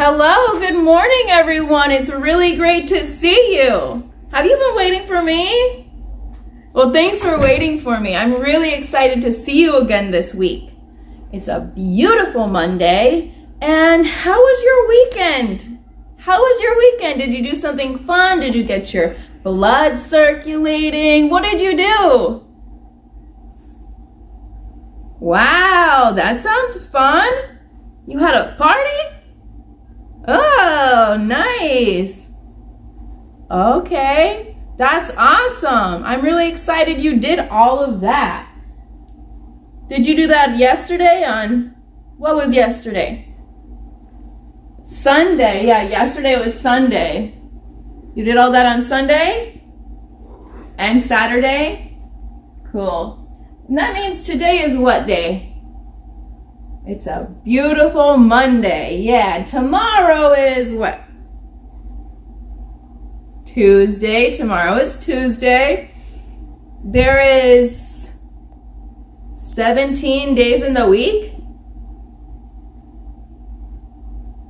Hello, good morning everyone. It's really great to see you. Have you been waiting for me? Well, thanks for waiting for me. I'm really excited to see you again this week. It's a beautiful Monday. And how was your weekend? How was your weekend? Did you do something fun? Did you get your blood circulating? What did you do? Wow, that sounds fun. You had a party? Oh, nice. Okay, that's awesome. I'm really excited you did all of that. Did you do that yesterday what was yesterday? Sunday, yeah, yesterday was Sunday. You did all that on Sunday? And Saturday? Cool. And that means today is what day? It's a beautiful Monday. Yeah, tomorrow is what? Tuesday. Tomorrow is Tuesday. There is 17 days in the week?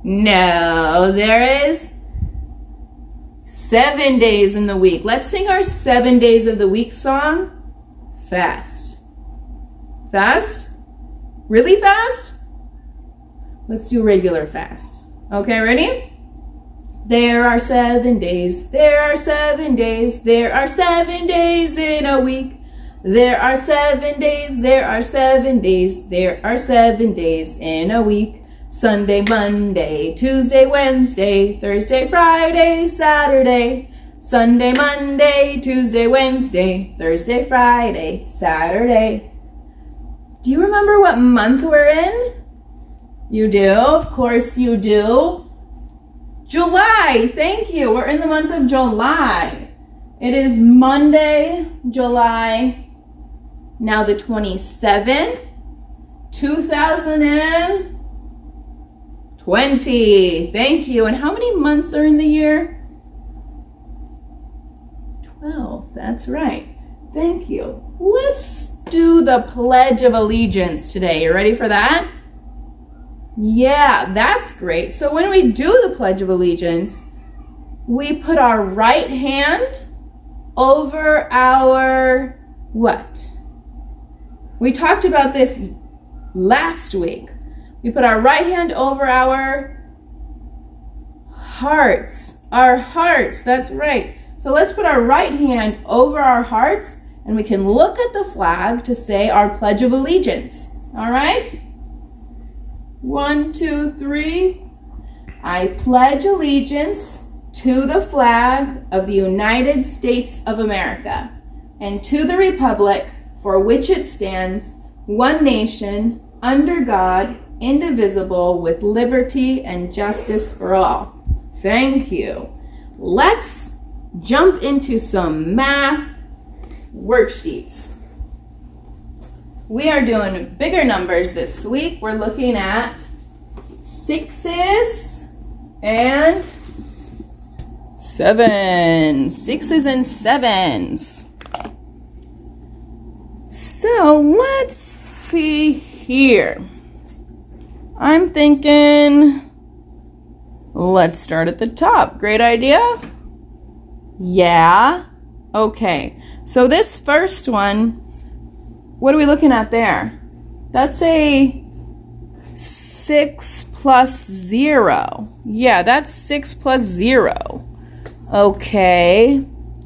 No, there is 7 days in the week. Let's sing our 7 days of the week song fast. Fast? Really fast? Let's do regular fast. Okay, ready? There are 7 days. There are 7 days. There are 7 days in a week. There are 7 days. There are 7 days. There are 7 days in a week. Sunday, Monday, Tuesday, Wednesday, Thursday, Friday, Saturday. Sunday, Monday, Tuesday, Wednesday, Thursday, Friday, Saturday. Do you remember what month we're in? You do? Of course you do. July, thank you. We're in the month of July. It is Monday, July, now the 27th, 2020. Thank you. And how many months are in the year? 12, that's right. Thank you. Let's do the Pledge of Allegiance today. You ready for that? Yeah, that's great. So when we do the Pledge of Allegiance, we put our right hand over our what? We talked about this last week. We put our right hand over our hearts. Our hearts, that's right. So let's put our right hand over our hearts and we can look at the flag to say our Pledge of Allegiance. All right? 1, 2, 3. I pledge allegiance to the flag of the United States of America and to the republic for which it stands, one nation, under God, indivisible, with liberty and justice for all. Thank you. Let's jump into some math worksheets. We are doing bigger numbers this week. We're looking at 6s and 7s. 6s and 7s. So let's see here. I'm thinking, let's start at the top. Great idea? Yeah. Okay. So this first one, what are we looking at there? That's a 6 plus 0. Yeah, that's 6 plus 0. Okay.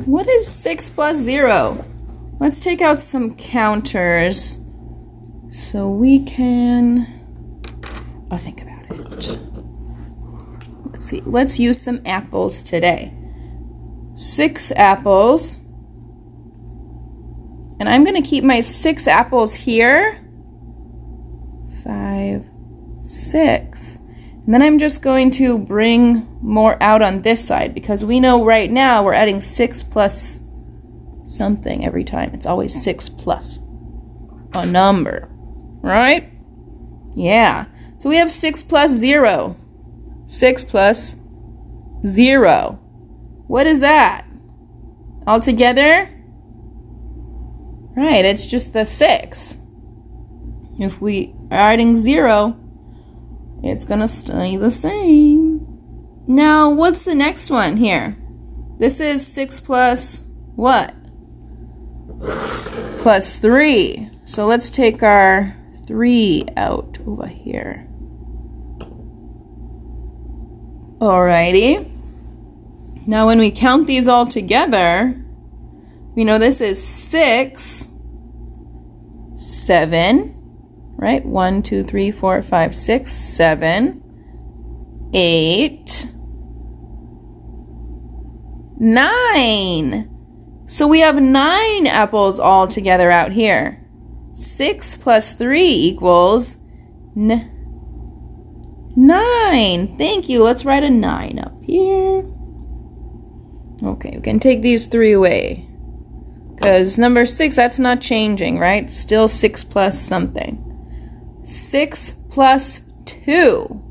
What is 6 plus 0? Let's take out some counters so we can think about it. Let's see. Let's use some apples today. 6 apples. And I'm going to keep my 6 apples here. 5, 6. And then I'm just going to bring more out on this side because we know right now we're adding 6 plus something every time. It's always 6 plus a number, right? Yeah. So we have 6 plus 0. 6 plus 0. What is that? All together? Right, it's just the 6. If we are adding 0, it's going to stay the same. Now, what's the next one here? This is 6 plus what? Plus 3. So let's take our 3 out over here. Alrighty. Now when we count these all together, we know this is 6, 7, right? 1, 2, 3, 4, 5, 6, 7, 8, 9. So we have 9 apples all together out here. 6 plus 3 equals 9. Thank you. Let's write a 9 up here. Okay, we can take these 3 away. Because number 6, that's not changing, right? Still 6 plus something. 6 plus 2.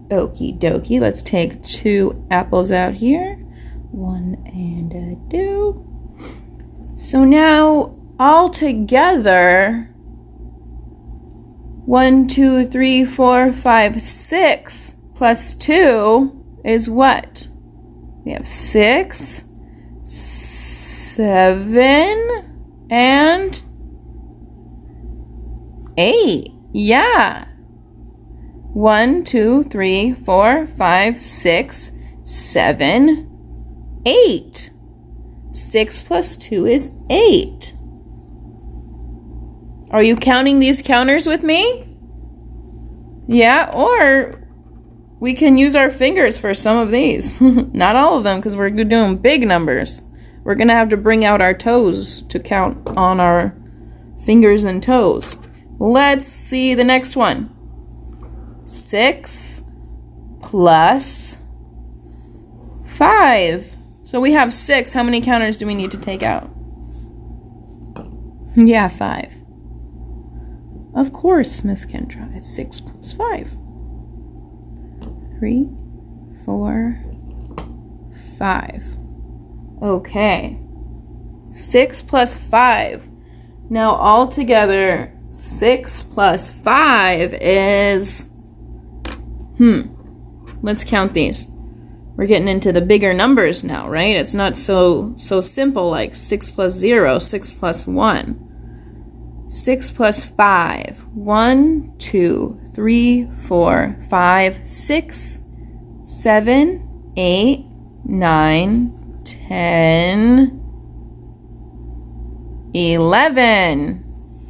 Okie dokie. Let's take 2 apples out here. 1 and a 2. So now all together 1, 2, 3, 4, 5, 6 plus 2 is what? We have 6, 7, and 8. Yeah. 1, 2, 3, 4, 5, 6, 7, 8. 6 plus 2 is 8. Are you counting these counters with me? Yeah, or we can use our fingers for some of these. Not all of them, because we're doing big numbers. We're going to have to bring out our toes to count on our fingers and toes. Let's see the next one. 6 plus 5. So we have 6. How many counters do we need to take out? Yeah, 5. Of course, Miss Kendra. It's 6 plus 5. 3, 4, 5. Okay. 6 plus 5. Now all together, 6 plus 5 is... Let's count these. We're getting into the bigger numbers now, right? It's not so simple like 6 plus 0, 6 plus 1. 6 plus 5. 1, 2, 3, 4, 5, 6, 7, 8, 9, 10, 11.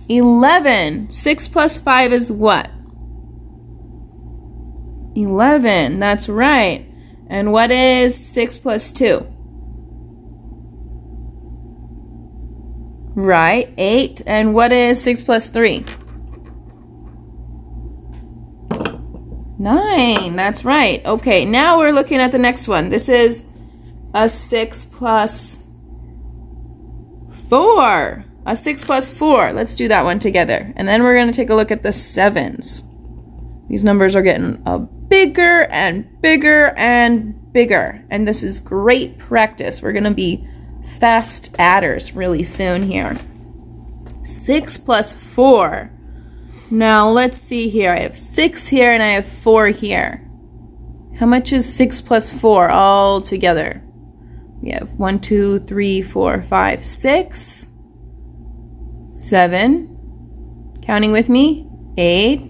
11. 6 plus 5 is what? 11. That's right. And what is 6 plus 2? Right, 8. And what is 6 plus 3? 9. That's right. Okay, now we're looking at the next one. This is a 6 plus 4. A 6 plus 4. Let's do that one together. And then we're going to take a look at the 7s. These numbers are getting bigger and bigger and bigger. And this is great practice. We're going to be fast adders really soon here. 6 plus 4. Now let's see here. I have 6 here and I have 4 here. How much is 6 plus 4 all together? We have 1, 2, 3, 4, 5, 6, 7. Counting with me. 8,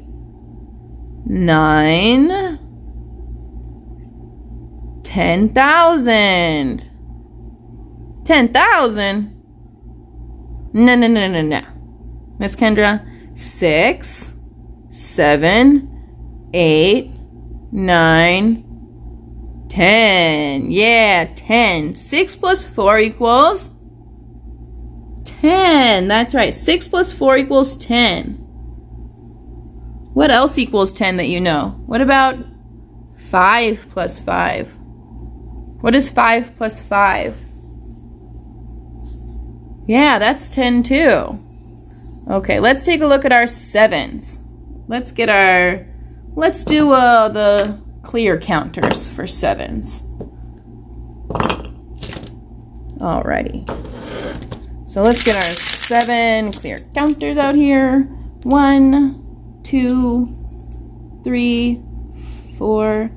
9, 10,000. 10,000? No. Miss Kendra, 6, 7, 8, 9, 10. Yeah, 10. 6 plus 4 equals 10. That's right. 6 plus 4 equals 10. What else equals 10 that you know? What about 5 plus 5? What is 5 plus 5? Yeah, that's 10 too. Okay, let's take a look at our 7s. Let's do the clear counters for 7s. Alrighty. So let's get our 7 clear counters out here. 1, 2, 3, 4,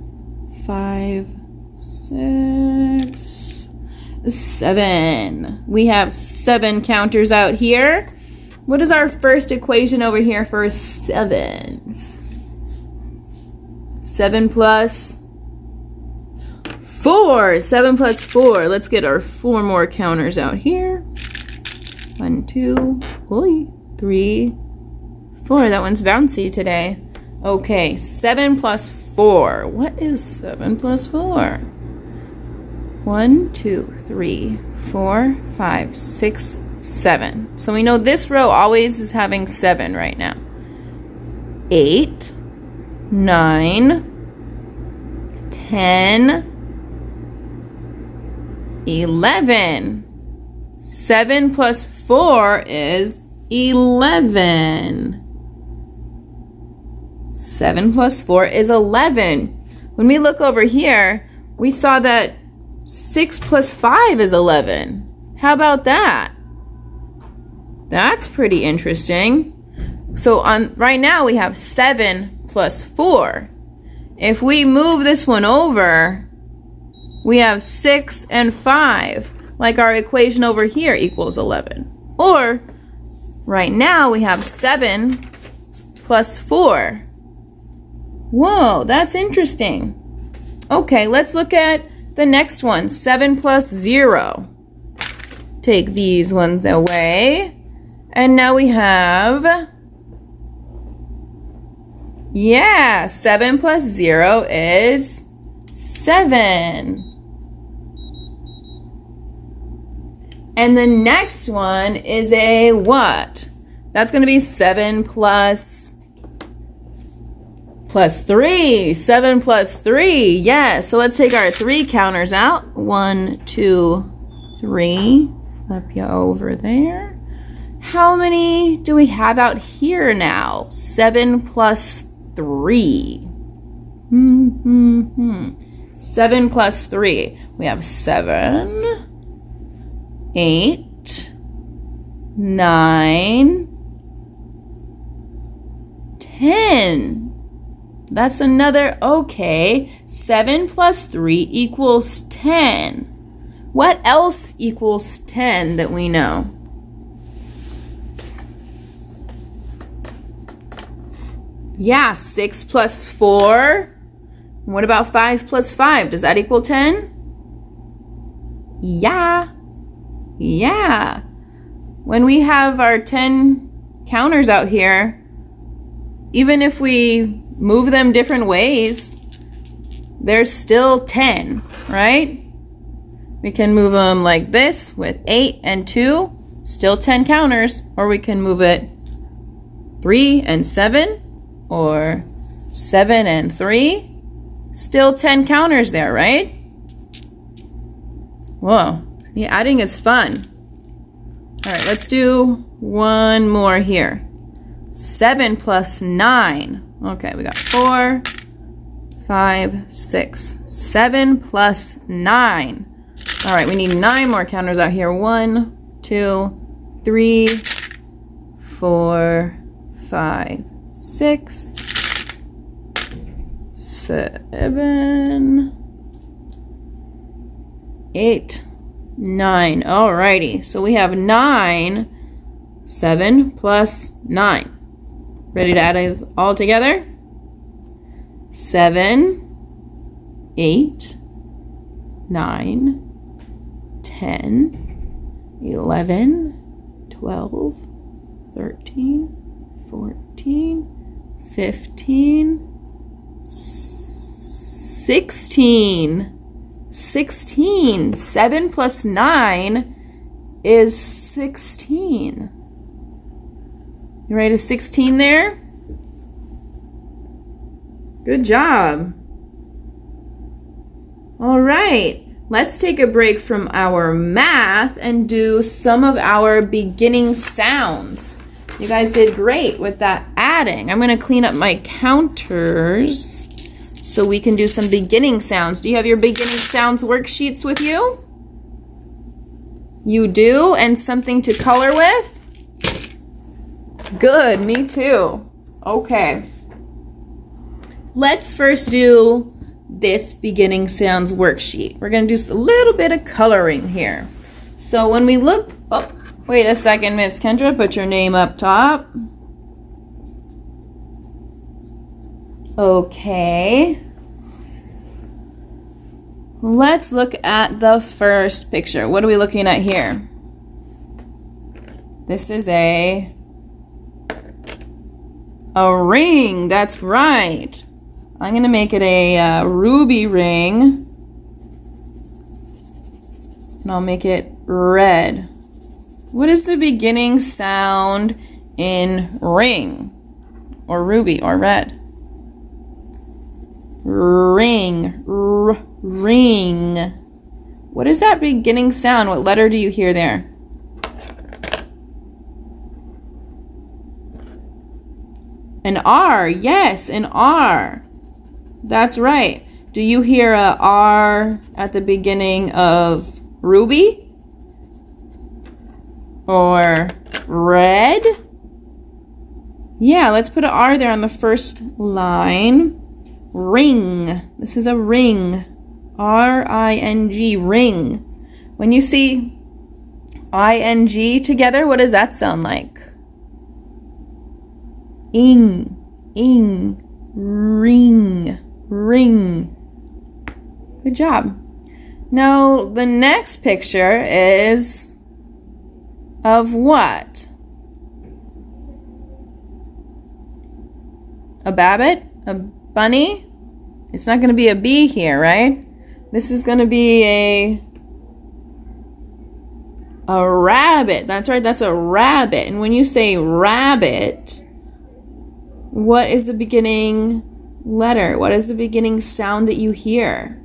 5, 6, 7. We have 7 counters out here. What is our first equation over here for 7s? 7 plus 4. 7 plus 4. Let's get our 4 more counters out here. 1, 2, 3, 4. That one's bouncy today. Okay, 7 plus 4. What is 7 plus 4? 1, 2, 3, 4, 5, 6, 7. So we know this row always is having 7 right now. 8, 9, 10, 11. 7 plus 4 is 11. 7 plus 4 is 11. When we look over here, we saw that 6 plus 5 is 11. How about that? That's pretty interesting. So right now we have 7 plus 4. If we move this one over, we have 6 and 5. Like our equation over here equals 11. Or, right now we have 7 plus 4. Whoa, that's interesting. Okay, let's look at the next one. 7 plus 0. Take these ones away. And now we have, 7 plus 0 is 7. And the next one is a what? That's going to be 7 plus 3. 7 plus 3. Yes. So let's take our 3 counters out. 1, 2, 3. Flip you over there. How many do we have out here now? 7 plus 3. 7 plus 3. We have 7. 8, 9, 10. That's another, okay. 7 plus 3 equals 10. What else equals 10 that we know? Yeah, 6 plus 4. What about 5 plus 5? Does that equal 10? Yeah. Yeah. When we have our 10 counters out here, even if we move them different ways, there's still 10, right? We can move them like this with 8 and 2, still 10 counters, or we can move it 3 and 7, or 7 and 3, still 10 counters there, right? Whoa. The adding is fun. All right, let's do one more here. 7 plus 9. Okay, we got 4, 5, 6. 7 plus 9. All right, we need 9 more counters out here. 1, 2, 3, 4, 5, 6, 7, 8, 9. Alrighty, so we have 9. 7 plus 9. Ready to add it all together? 7, 8, 9, 10, 11, 12, 13, 14, 15, 16. 16. 7 plus 9 is 16. You write a 16 there? Good job. All right, let's take a break from our math and do some of our beginning sounds. You guys did great with that adding. I'm going to clean up my counters so we can do some beginning sounds. Do you have your beginning sounds worksheets with you? You do? And something to color with? Good, me too. Okay. Let's first do this beginning sounds worksheet. We're going to do a little bit of coloring here. So when we look, oh, wait a second, Miss Kendra, put your name up top. Okay. Let's look at the first picture. What are we looking at here? This is a ring. That's right. I'm going to make it a ruby ring. And I'll make it red. What is the beginning sound in ring? Or ruby or red? Ring. Ring. What is that beginning sound? What letter do you hear there? An R. Yes, an R. That's right. Do you hear a R at the beginning of ruby? Or red? Yeah, let's put an R there on the first line. Ring. This is a ring. R-I-N-G, ring. When you see I-N-G together, what does that sound like? Ing, ring, ring. Good job. Now, the next picture is of what? A babbit? A bunny? It's not going to be a bee here, right? This is going to be a rabbit. That's right, that's a rabbit. And when you say rabbit, what is the beginning letter? What is the beginning sound that you hear?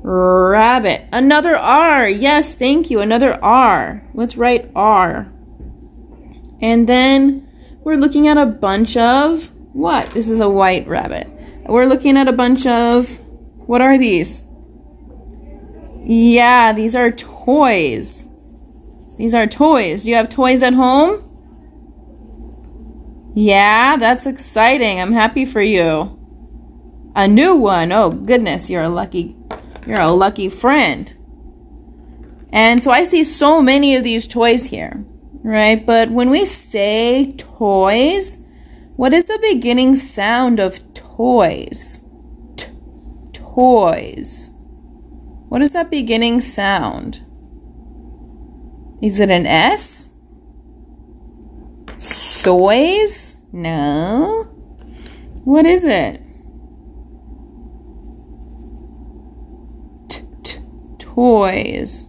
Rabbit. Another R. Yes, thank you. Another R. Let's write R. And then we're looking at a bunch of what? This is a white rabbit. We're looking at a bunch of, what are these? Yeah, these are toys. These are toys. Do you have toys at home? Yeah, that's exciting. I'm happy for you. A new one. Oh goodness, you're a lucky friend. And so I see so many of these toys here, right? But when we say toys, what is the beginning sound of toys? Toys. What is that beginning sound? Is it an S? Soys? No. What is it? Toys.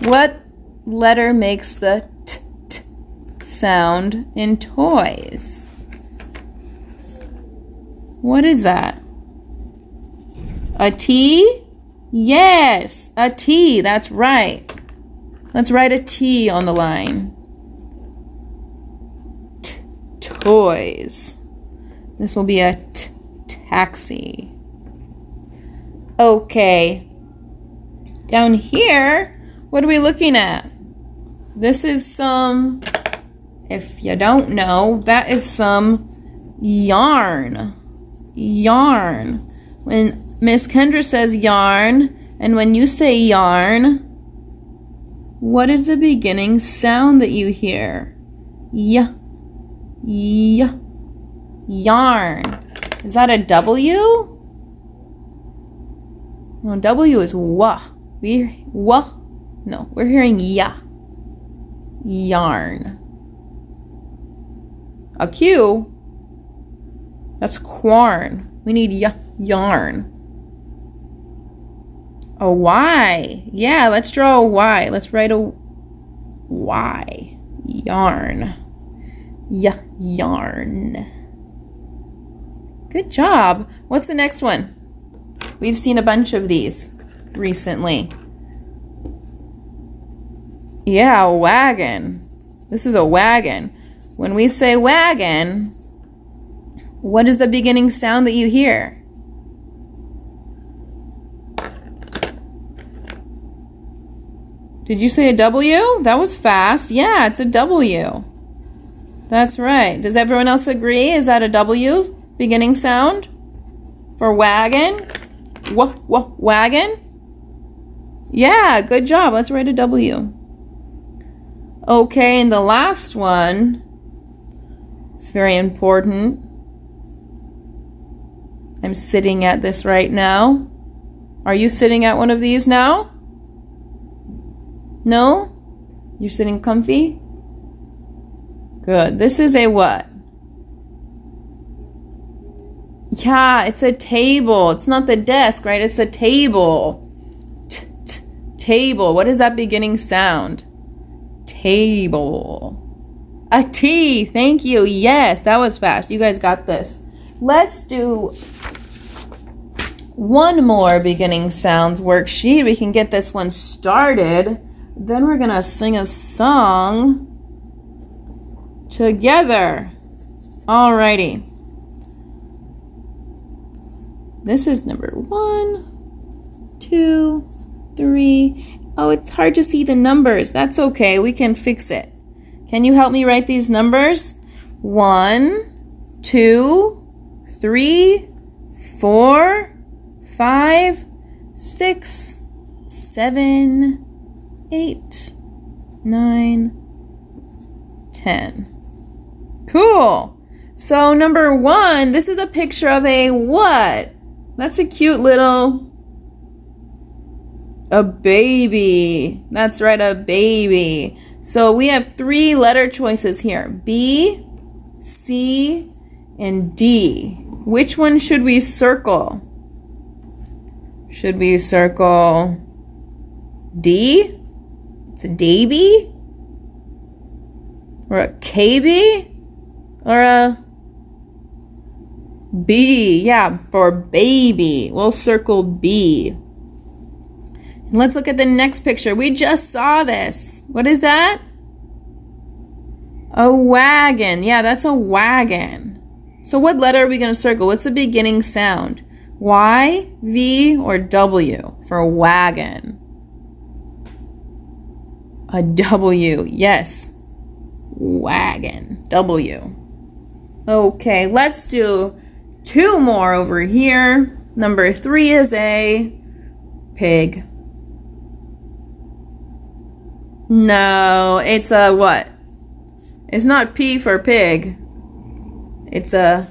What letter makes the t sound in toys? What is that? A T? Yes, a T. That's right. Let's write a T on the line. Toys. This will be a taxi. Okay. Down here, what are we looking at? This is some, if you don't know, that is some yarn. Yarn. When Miss Kendra says yarn, and when you say yarn, what is the beginning sound that you hear? Y. Yarn. Is that a W? No, W is wa. We're hearing ya. Yarn. A Q? That's quarn. We need yarn. A Y. Yeah, let's draw a Y. Let's write a Y. Yarn. Yarn. Good job. What's the next one? We've seen a bunch of these recently. Yeah, a wagon. This is a wagon. When we say wagon, what is the beginning sound that you hear? Did you say a W? That was fast. Yeah, it's a W. That's right. Does everyone else agree? Is that a W beginning sound for wagon? Wagon? Yeah, good job. Let's write a W. Okay, and the last one is very important. I'm sitting at this right now. Are you sitting at one of these now? No? You're sitting comfy? Good. This is a what? Yeah, it's a table. It's not the desk, right? It's a table. Table. What is that beginning sound? Table. A T. Thank you. Yes, that was fast. You guys got this. Let's do one more beginning sounds worksheet. We can get this one started. Then we're going to sing a song together. Alrighty. This is number 1, 2, 3. Oh, it's hard to see the numbers. That's okay. We can fix it. Can you help me write these numbers? 1, 2, 3, 4, 5, 6, 7, 8, 9, 10. Cool. So number 1, this is a picture of a what? That's a cute little... A baby. That's right, a baby. So we have 3 letter choices here. B, C, and D. Which one should we circle? Should we circle D? It's a baby? Or a KB? Or a B? Yeah, for baby. We'll circle B. Let's look at the next picture. We just saw this. What is that? A wagon. Yeah, that's a wagon. So what letter are we going to circle? What's the beginning sound? Y, V, or W for wagon? A W. Yes. Wagon. W. Okay, let's do 2 more over here. Number 3 is a pig. No, it's a what? It's not P for pig. It's a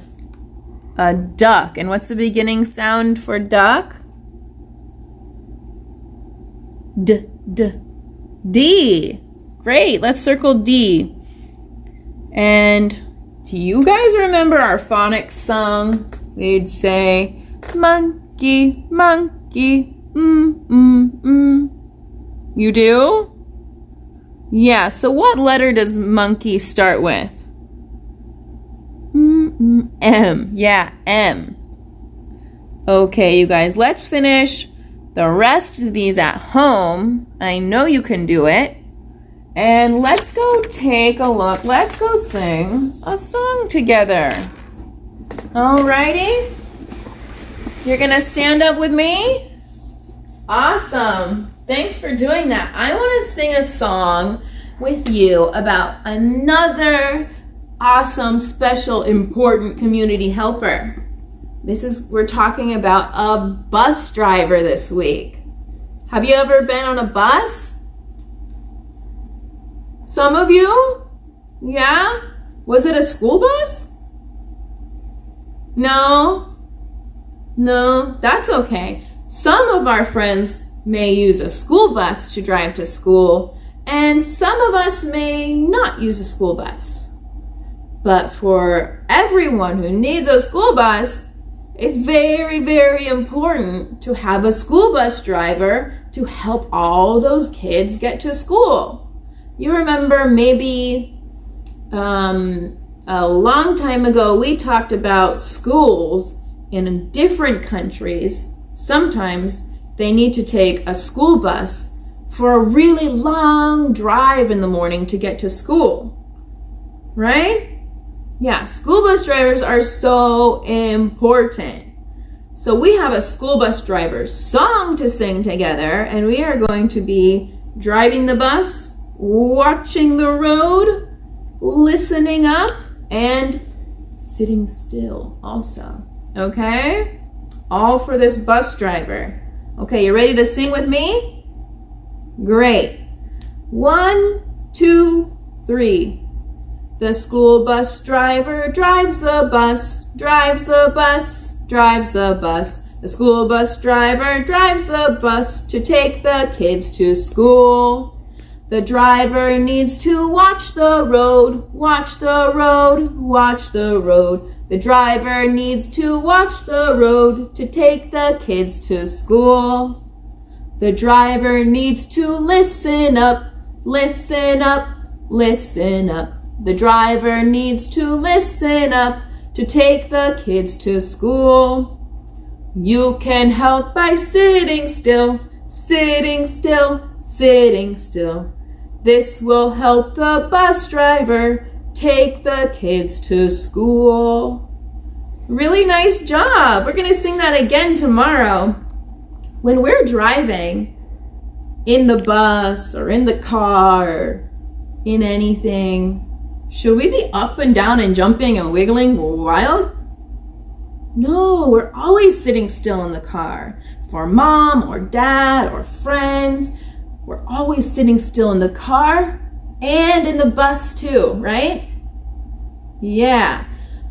duck. And what's the beginning sound for duck? D. Great, let's circle D. And do you guys remember our phonics song? We'd say, monkey, monkey, You do? Yeah, so what letter does monkey start with? M. Yeah, M. Okay, you guys, let's finish the rest of these at home. I know you can do it. And let's go take a look. Let's go sing a song together. Alrighty? You're gonna stand up with me? Awesome. Thanks for doing that. I want to sing a song with you about another awesome, special, important community helper. We're talking about a bus driver this week. Have you ever been on a bus? Some of you? Yeah? Was it a school bus? No? No, that's okay. Some of our friends may use a school bus to drive to school, and some of us may not use a school bus. But for everyone who needs a school bus, it's very, very important to have a school bus driver to help all those kids get to school. You remember maybe a long time ago, we talked about schools in different countries. Sometimes they need to take a school bus for a really long drive in the morning to get to school, right? Yeah, school bus drivers are so important. So we have a school bus driver song to sing together, and we are going to be driving the bus, watching the road, listening up and sitting still also. Okay? All for this bus driver. Okay, you ready to sing with me? Great. 1, 2, 3. The school bus driver drives the bus, drives the bus, drives the bus. The school bus driver drives the bus to take the kids to school. The driver needs to watch the road, watch the road, watch the road. The driver needs to watch the road to take the kids to school. The driver needs to listen up, listen up, listen up. The driver needs to listen up to take the kids to school. You can help by sitting still, sitting still, sitting still. This will help the bus driver take the kids to school. Really nice job. We're going to sing that again tomorrow. When we're driving in the bus or in the car or in anything, should we be up and down and jumping and wiggling wild? No, we're always sitting still in the car. For mom or dad or friends, we're always sitting still in the car and in the bus too, right? Yeah.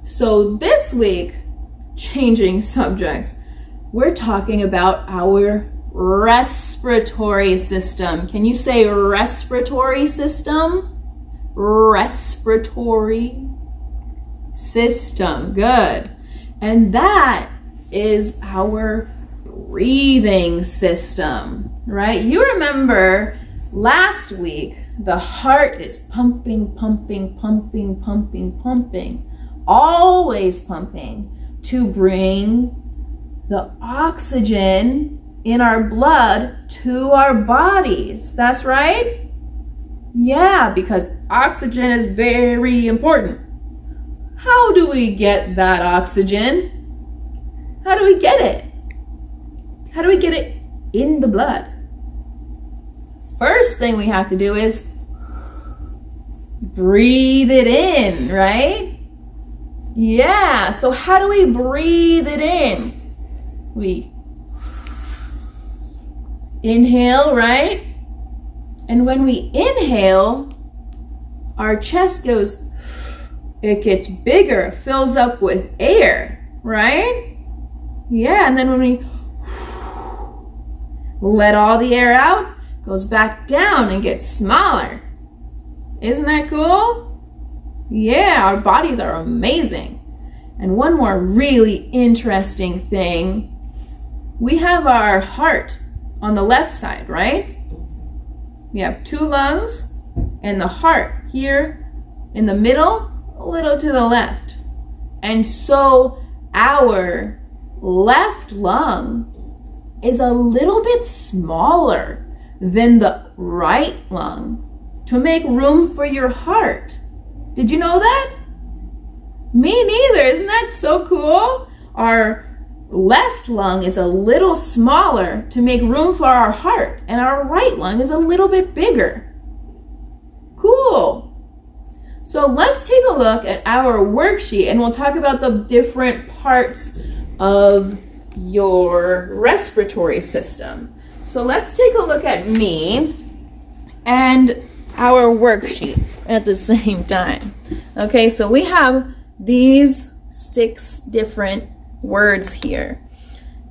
So this week, changing subjects, we're talking about our respiratory system. Can you say respiratory system? Respiratory system. Good. And that is our breathing system, right? You remember last week, the heart is pumping, pumping, pumping, pumping, pumping, always pumping to bring the oxygen in our blood to our bodies. That's right? Yeah, because oxygen is very important. How do we get that oxygen? How do we get it? How do we get it in the blood? First thing we have to do is breathe it in, right? Yeah, so how do we breathe it in? We inhale, right? And when we inhale, our chest goes, it gets bigger, fills up with air, right? Yeah, and then when we let all the air out, goes back down and gets smaller. Isn't that cool? Yeah, our bodies are amazing. And one more really interesting thing, we have our heart on the left side, right? We have 2 lungs and the heart here in the middle, a little to the left. And so our left lung is a little bit smaller than the right lung to make room for your heart. Did you know that? Me neither. Isn't that so cool? Our left lung is a little smaller to make room for our heart, and our right lung is a little bit bigger. Cool. So let's take a look at our worksheet, and we'll talk about the different parts of your respiratory system. So let's take a look at me and our worksheet at the same time. Okay, so we have these 6 different words here.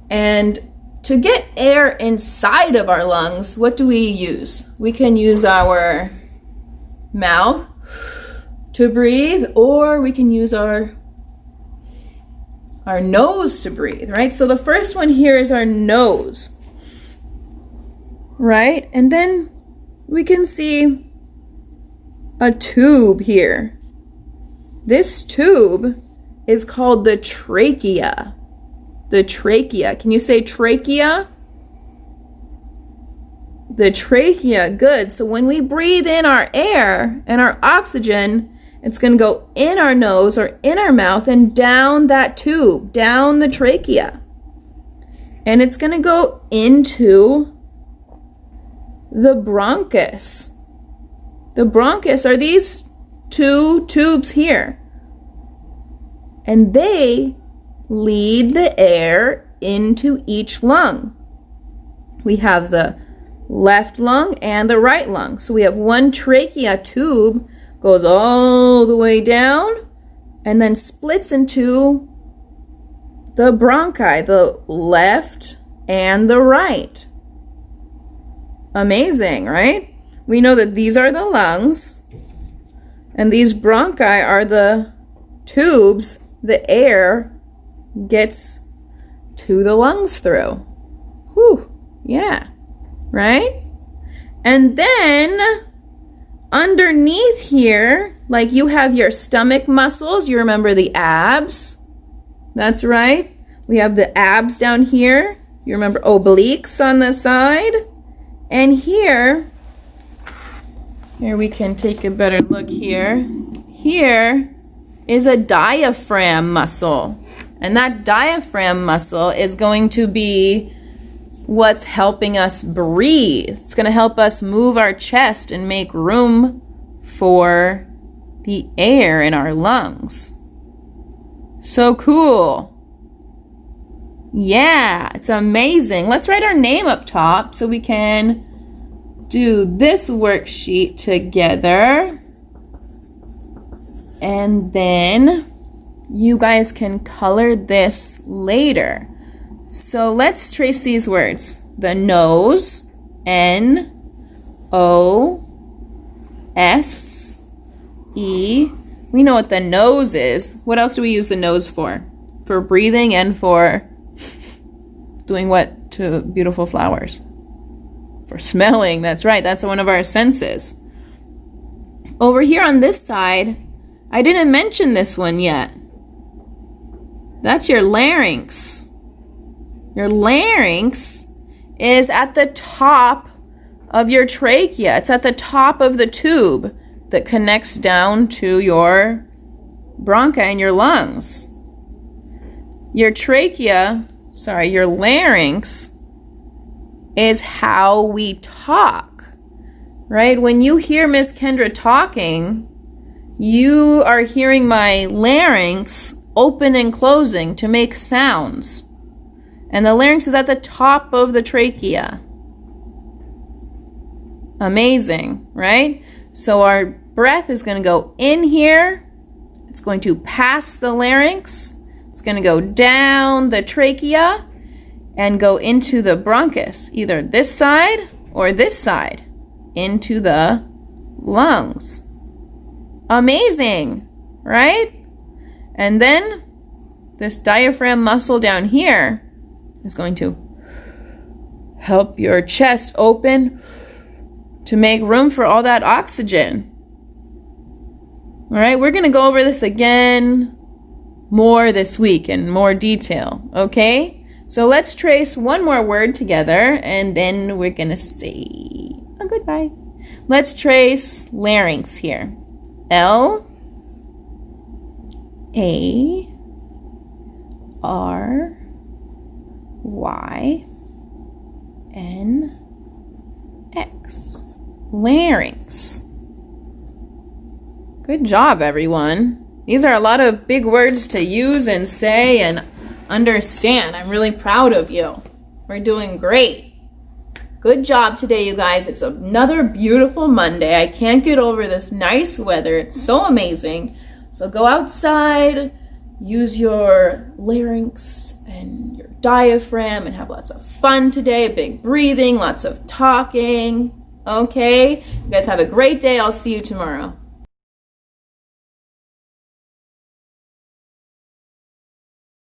And to get air inside of our lungs, what do we use? We can use our mouth to breathe, or we can use our nose to breathe, right? So the first one here is our nose, right? And then we can see a tube here. This tube is called the trachea. The trachea. Can you say trachea? The trachea. Good. So when we breathe in our air and our oxygen, it's going to go in our nose or in our mouth and down that tube, down the trachea. And it's going to go into the bronchus. The bronchus are these two tubes here. And they lead the air into each lung. We have the left lung and the right lung. So we have one trachea tube, goes all the way down, and then splits into the bronchi, the left and the right. Amazing, right? We know that these are the lungs, and these bronchi are the tubes the air gets to the lungs through. Whew, yeah, right? And then underneath here, like you have your stomach muscles, you remember the abs. That's right. We have the abs down here. You remember obliques on the side. And here we can take a better look here. Here is a diaphragm muscle. And that diaphragm muscle is going to be what's helping us breathe. It's going to help us move our chest and make room for the air in our lungs. So cool. Yeah, it's amazing. Let's write our name up top so we can do this worksheet together. And then you guys can color this later. So let's trace these words. The nose, N-O-S-E. We know what the nose is. What else do we use the nose for? For breathing and for doing what to beautiful flowers? For smelling, that's right. That's one of our senses. Over here on this side, I didn't mention this one yet. That's your larynx. Your larynx is at the top of your trachea. It's at the top of the tube that connects down to your bronchi and your lungs. Your your larynx is how we talk, right? When you hear Miss Kendra talking, you are hearing my larynx open and closing to make sounds. And the larynx is at the top of the trachea. Amazing, right? So our breath is going to go in here. It's going to pass the larynx. It's going to go down the trachea and go into the bronchus, either this side or this side, into the lungs. Amazing, right? And then this diaphragm muscle down here is going to help your chest open to make room for all that oxygen. All right, we're going to go over this again more this week in more detail, okay? So let's trace one more word together, and then we're going to say a goodbye. Let's trace larynx here. L-A-R-Y-N-X. Larynx. Good job, everyone. These are a lot of big words to use and say and understand. I'm really proud of you. We're doing great. Good job today, you guys. It's another beautiful Monday. I can't get over this nice weather. It's so amazing. So go outside, use your larynx and your diaphragm and have lots of fun today. Big breathing, lots of talking. Okay? You guys have a great day. I'll see you tomorrow.